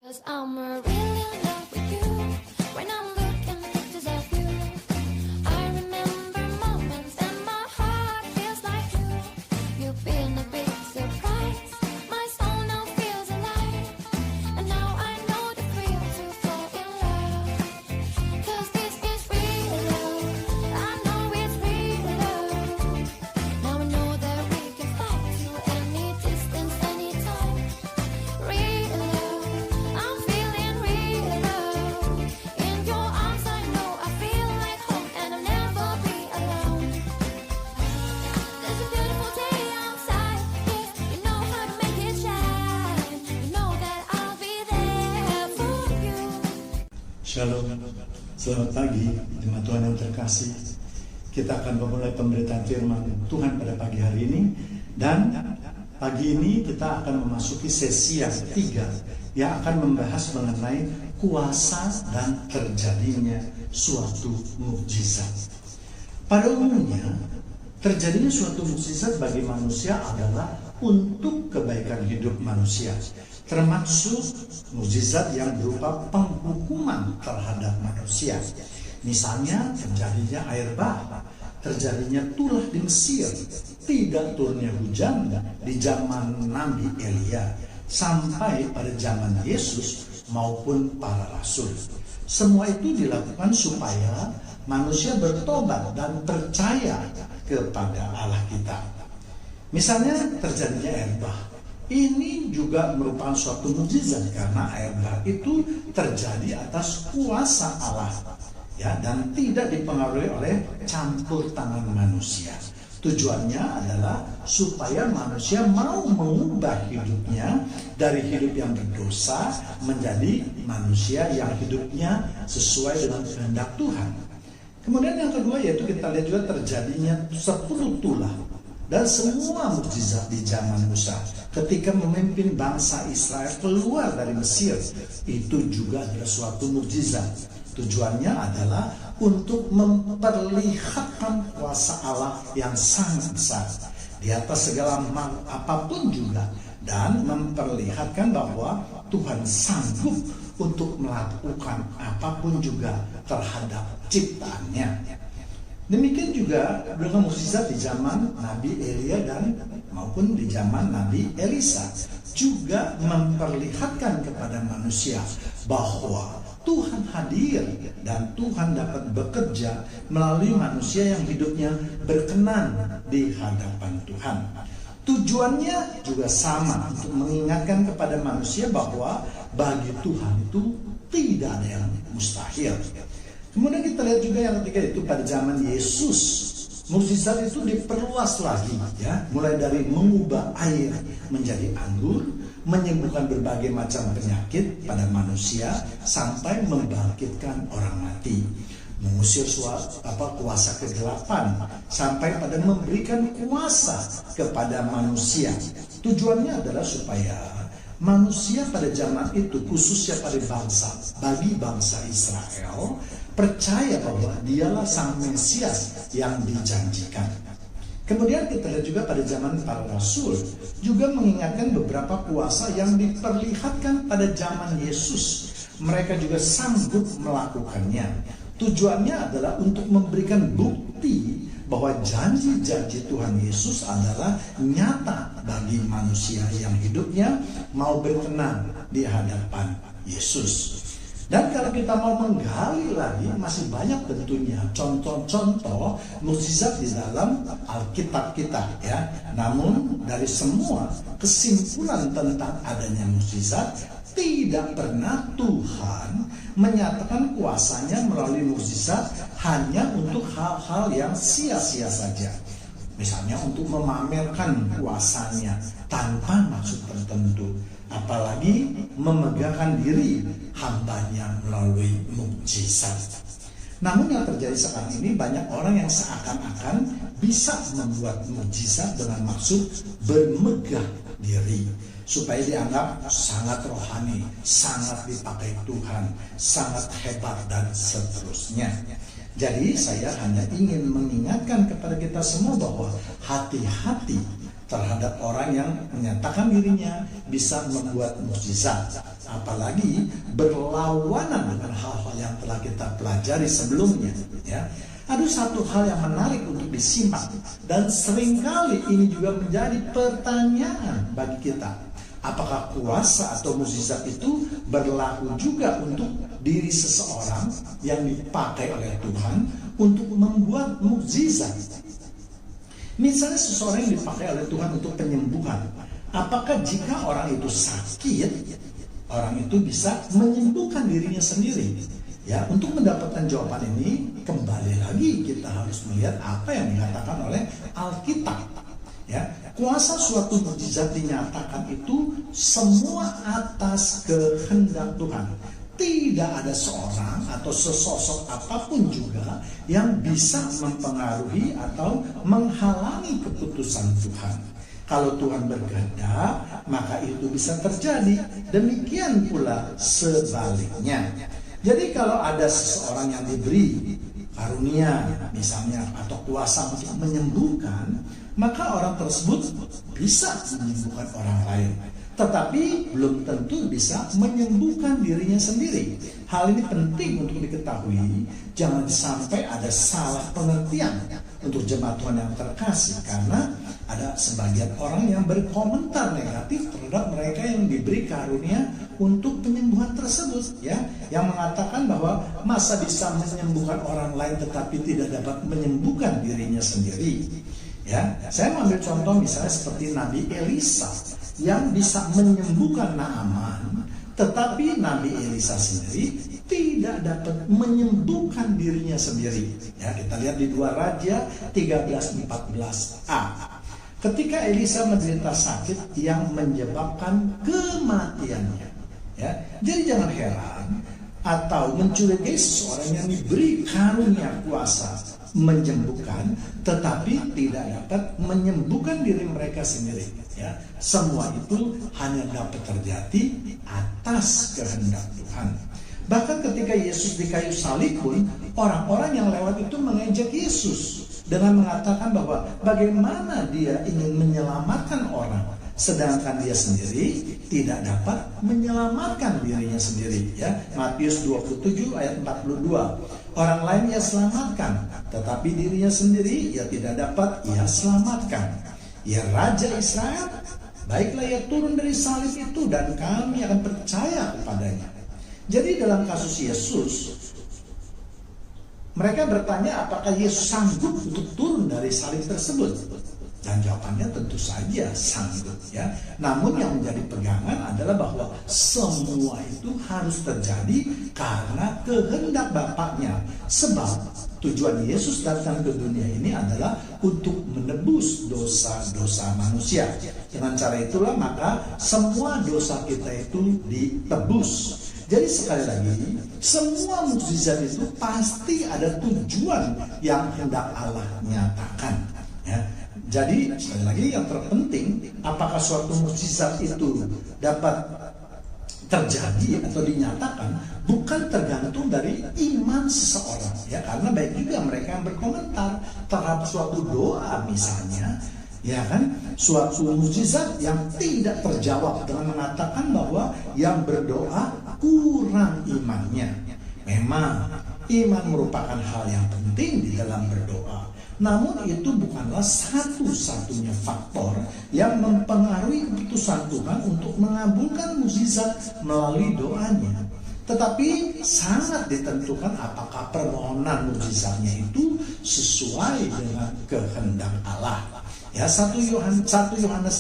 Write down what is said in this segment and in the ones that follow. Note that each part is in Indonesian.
'Cause I'm really in love with you. When I'm looking at pictures of you, I remember moments and my heart feels like you. You've been a big surprise. My soul now feels alive. And now I know the thrill to fall in love. 'Cause this is real love. I know it's real love. Now I know that we can fight to any distance, anytime. Real love. I'm feeling real love. In your arms I know I feel like home and I'll never be alone. There's a beautiful day outside. Yeah, you know how to make it shine. You know that I'll be there for you. Shalom, selamat pagi, jemaat Tuhan yang terkasih. Kita akan memulai pemberitaan firman Tuhan pada pagi hari ini. Dan pagi ini kita akan memasuki sesi yang ketiga yang akan membahas mengenai kuasa dan terjadinya suatu mukjizat. Pada umumnya, terjadinya suatu mukjizat bagi manusia adalah untuk kebaikan hidup manusia, termasuk mukjizat yang berupa penghukuman terhadap manusia. Misalnya terjadinya air bah, terjadinya tulah di Mesir, tidak turunnya hujan di zaman Nabi Elia, sampai pada zaman Yesus maupun para rasul. Semua itu dilakukan supaya manusia bertobat dan percaya kepada Allah kita. Misalnya terjadinya air bah. Ini juga merupakan suatu mukjizat karena air bah itu terjadi atas kuasa Allah, ya, dan tidak dipengaruhi oleh campur tangan manusia. Tujuannya adalah supaya manusia mau mengubah hidupnya dari hidup yang berdosa menjadi manusia yang hidupnya sesuai dengan kehendak Tuhan. Kemudian yang kedua yaitu kita lihat juga terjadinya 10 tulah dan semua mukjizat di zaman Musa ketika memimpin bangsa Israel keluar dari Mesir. Itu juga adalah suatu mukjizat. Tujuannya adalah untuk memperlihatkan kuasa Allah yang sangat besar di atas segala apapun juga, dan memperlihatkan bahwa Tuhan sanggup untuk melakukan apapun juga terhadap ciptaannya. Demikian juga dengan mukjizat di zaman Nabi Elia dan maupun di zaman Nabi Elisa juga memperlihatkan kepada manusia bahwa Tuhan hadir dan Tuhan dapat bekerja melalui manusia yang hidupnya berkenan di hadapan Tuhan. Tujuannya juga sama, untuk mengingatkan kepada manusia bahwa bagi Tuhan itu tidak ada yang mustahil. Kemudian kita lihat juga yang ketiga itu pada zaman Yesus, mukjizat itu diperluas lagi, ya, mulai dari mengubah air menjadi anggur, menyembuhkan berbagai macam penyakit pada manusia, sampai membangkitkan orang mati, mengusir kuasa kegelapan, sampai pada memberikan kuasa kepada manusia. Tujuannya adalah supaya manusia pada zaman itu, khususnya bagi bangsa Israel, percaya bahwa dialah sang Mesias yang dijanjikan. Kemudian kita lihat juga pada zaman para rasul juga mengingatkan beberapa kuasa yang diperlihatkan pada zaman Yesus. Mereka juga sanggup melakukannya. Tujuannya adalah untuk memberikan bukti bahwa janji-janji Tuhan Yesus adalah nyata bagi manusia yang hidupnya mau berkenan di hadapan Yesus. Dan kalau kita mau menggali lagi, masih banyak tentunya contoh-contoh mukjizat di dalam Alkitab kita, ya. Namun dari semua kesimpulan tentang adanya mukjizat, tidak pernah Tuhan menyatakan kuasanya melalui mukjizat hanya untuk hal-hal yang sia-sia saja. Misalnya untuk memamerkan kuasanya tanpa maksud tertentu, apalagi memegahkan diri hambanya melalui mukjizat. Namun yang terjadi sekarang ini, banyak orang yang seakan-akan bisa membuat mukjizat dengan maksud bermegah diri, supaya dianggap sangat rohani, sangat dipakai Tuhan, sangat hebat, dan seterusnya. Jadi saya hanya ingin mengingatkan kepada kita semua bahwa hati-hati terhadap orang yang menyatakan dirinya bisa membuat mukjizat, apalagi berlawanan dengan hal-hal yang telah kita pelajari sebelumnya, ya. Ada satu hal yang menarik untuk disimak, dan seringkali ini juga menjadi pertanyaan bagi kita. Apakah kuasa atau mukjizat itu berlaku juga untuk diri seseorang yang dipakai oleh Tuhan untuk membuat mukjizat? Misalnya seseorang yang dipakai oleh Tuhan untuk penyembuhan. Apakah jika orang itu sakit, orang itu bisa menyembuhkan dirinya sendiri? Ya, untuk mendapatkan jawaban ini, kembali lagi kita harus melihat apa yang dikatakan oleh Alkitab. Ya, kuasa suatu mukjizat dinyatakan itu semua atas kehendak Tuhan. Tidak ada seorang atau sesosok apapun juga yang bisa mempengaruhi atau menghalangi keputusan Tuhan. Kalau Tuhan berkehendak, maka itu bisa terjadi. Demikian pula sebaliknya. Jadi kalau ada seseorang yang diberi karunia misalnya atau kuasa untuk menyembuhkan, maka orang tersebut bisa menyembuhkan orang lain, tetapi belum tentu bisa menyembuhkan dirinya sendiri. Hal ini penting untuk diketahui. Jangan sampai ada salah pengertian untuk jemaat Tuhan yang terkasih, karena ada sebagian orang yang berkomentar negatif terhadap mereka yang diberi karunia untuk penyembuhan tersebut, ya, yang mengatakan bahwa masa bisa menyembuhkan orang lain tetapi tidak dapat menyembuhkan dirinya sendiri. Ya, saya mengambil contoh misalnya seperti Nabi Elisa yang bisa menyembuhkan Naaman, tetapi Nabi Elisa sendiri tidak dapat menyembuhkan dirinya sendiri. Ya, kita lihat di 2 Raja 13:14a. Ketika Elisa menderita sakit yang menyebabkan kematiannya. Ya, jadi jangan heran atau mencurigai seseorang yang diberi karunia kuasa menyembuhkan, tetapi tidak dapat menyembuhkan diri mereka sendiri. Ya, semua itu hanya dapat terjadi atas kehendak Tuhan. Bahkan ketika Yesus di kayu salib pun, orang-orang yang lewat itu mengejek Yesus dengan mengatakan bahwa bagaimana dia ingin menyelamatkan orang, sedangkan dia sendiri tidak dapat menyelamatkan dirinya sendiri. Ya, Matius 27 ayat 42. Orang lain ia selamatkan, tetapi dirinya sendiri ia tidak dapat ia selamatkan. Ya Raja Israel, baiklah ia turun dari salib itu dan kami akan percaya kepadanya. Jadi dalam kasus Yesus, mereka bertanya apakah Yesus sanggup untuk turun dari salib tersebut. Dan jawabannya tentu saja sanggup, ya. Namun yang menjadi pegangan adalah bahwa semua itu harus terjadi karena kehendak Bapaknya. Sebab tujuan Yesus datang ke dunia ini adalah untuk menebus dosa-dosa manusia. Dengan cara itulah maka semua dosa kita itu ditebus. Jadi sekali lagi, semua mukjizat itu pasti ada tujuan yang hendak Allah nyatakan, ya. Jadi sekali lagi yang terpenting, apakah suatu mukjizat itu dapat terjadi atau dinyatakan bukan tergantung dari iman seseorang, ya, karena baik juga mereka yang berkomentar terhadap suatu doa misalnya, ya kan, suatu mukjizat yang tidak terjawab dengan mengatakan bahwa yang berdoa kurang imannya. Memang iman merupakan hal yang penting di dalam berdoa. Namun itu bukanlah satu-satunya faktor yang mempengaruhi keputusan Tuhan untuk mengabulkan mukjizat melalui doanya. Tetapi sangat ditentukan apakah permohonan mukjizatnya itu sesuai dengan kehendak Allah. Ya, 1 Yohanes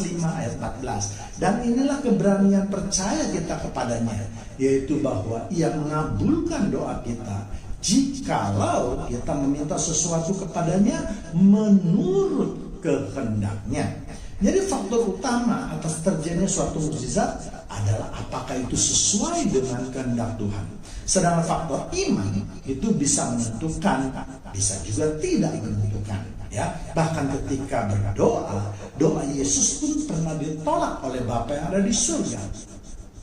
5 ayat 14. Dan inilah keberanian percaya kita kepadanya, yaitu bahwa ia mengabulkan doa kita jikalau kita meminta sesuatu kepadanya menurut kehendaknya. Jadi faktor utama atas terjadinya suatu mukjizat adalah apakah itu sesuai dengan kehendak Tuhan. Sedangkan faktor iman itu bisa menentukan, bisa juga tidak menentukan. Ya, bahkan ketika berdoa, doa Yesus pun pernah ditolak oleh Bapa yang ada di surga.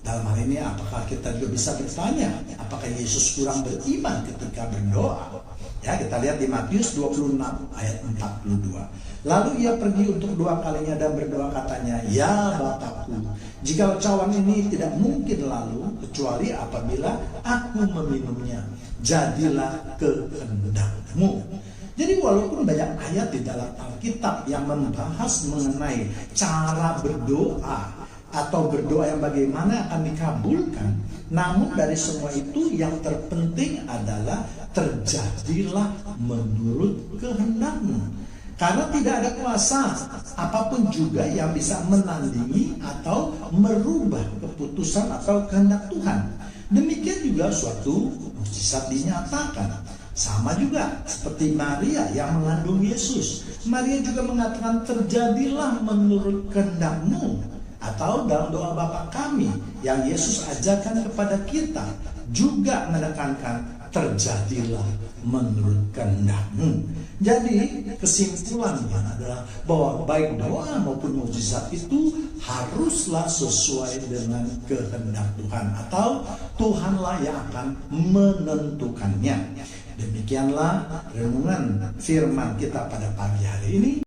Dalam hal ini apakah kita juga bisa bertanya, apakah Yesus kurang beriman ketika berdoa? Ya, kita lihat di Matius 26 ayat 42. Lalu ia pergi untuk 2 kalinya dan berdoa katanya, "Ya Bapakku, jika cawan ini tidak mungkin lalu kecuali apabila aku meminumnya, jadilah kehendak-Mu." Jadi walaupun banyak ayat di dalam Alkitab yang membahas mengenai cara berdoa atau berdoa yang bagaimana akan dikabulkan, namun dari semua itu yang terpenting adalah terjadilah menurut kehendak-Mu. Karena tidak ada kuasa apapun juga yang bisa menandingi atau merubah keputusan atau kehendak Tuhan. Demikian juga suatu mukjizat dinyatakan. Sama juga seperti Maria yang mengandung Yesus. Maria juga mengatakan terjadilah menurut kehendak-Mu. Atau dalam doa Bapa kami yang Yesus ajarkan kepada kita juga menekankan terjadilah menurut kehendak-Mu. Jadi kesimpulannya adalah bahwa baik doa maupun mukjizat itu haruslah sesuai dengan kehendak Tuhan, atau Tuhanlah yang akan menentukannya. Demikianlah renungan firman kita pada pagi hari ini.